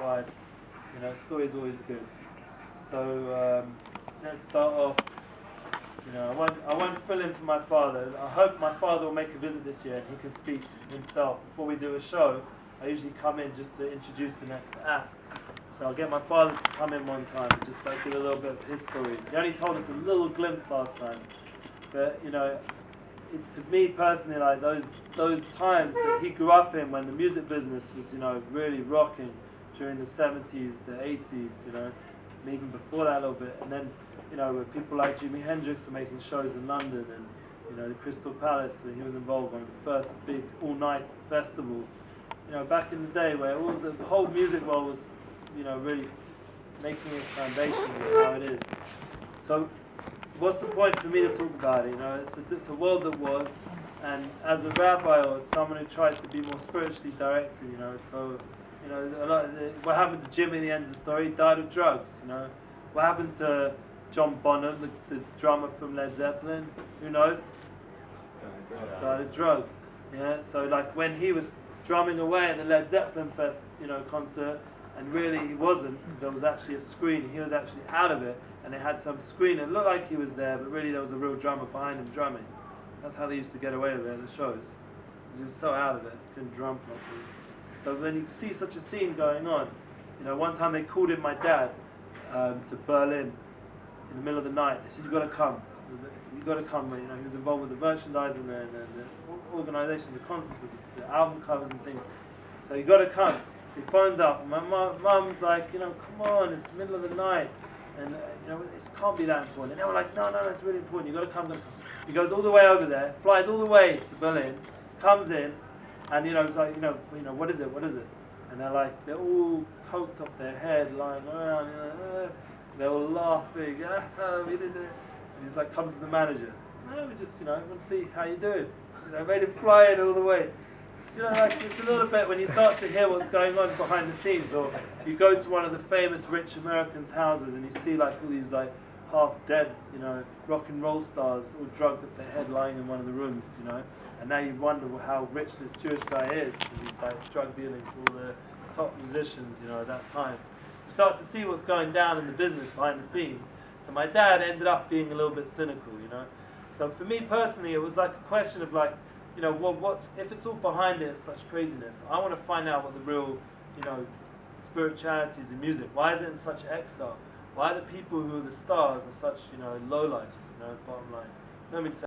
why, story is always good. So let's start off. I won't fill in for my father. I hope my father will make a visit this year and he can speak himself. Before we do a show, I usually come in just to introduce the next act. So I'll get my father to come in one time and just give a little bit of his stories. He only told us a little glimpse last time, but to me personally, those times that he grew up in when the music business was really rocking during the 70s, the 80s, and even before that a little bit, and then with people like Jimi Hendrix were making shows in London, and the Crystal Palace, where he was involved in one of the first big all-night festivals. Back in the day, where the whole music world was, really making its foundation how it is. So, what's the point for me to talk about it? It's a world that was, and as a rabbi or someone who tries to be more spiritually directed, what happened to Jim at the end of the story? He died of drugs. What happened to John Bonham, the drummer from Led Zeppelin? Who knows? Died of drugs. Yeah. So when he was drumming away at the Led Zeppelin concert, and really he wasn't, because there was actually a screen. He was actually out of it, and they had some screen. It looked like he was there, but really there was a real drummer behind him drumming. That's how they used to get away with it at the shows, because he was so out of it, couldn't drum properly. So when you see such a scene going on, one time they called in my dad to Berlin in the middle of the night. They said, "You got to come. You got to come." He was involved with the merchandising and the organisation, the concerts, with the album covers and things. So you got to come. So he phones up. And my mum's like, "Come on, it's the middle of the night, and it can't be that important." And they were like, "No, it's really important. You got to come. He goes all the way over there, flies all the way to Berlin, comes in. And it's like, what is it? And they're all coked off their head, lying around, they're all laughing, we did it. And he's like, comes to the manager, we just, want to see how you doing. Made him fly in all the way. It's a little bit when you start to hear what's going on behind the scenes, or you go to one of the famous rich Americans' houses and you see all these half dead, rock and roll stars all drugged at their head lying in one of the rooms, And now you wonder how rich this Jewish guy is, because he's drug dealing to all the top musicians, at that time. You start to see what's going down in the business behind the scenes. So my dad ended up being a little bit cynical, So for me personally, it was a question of what's if it's all behind it, it's such craziness. I want to find out what the real, spirituality is in music. Why is it in such exile? Why are the people who are the stars are such, low lives, bottom line? Let me say.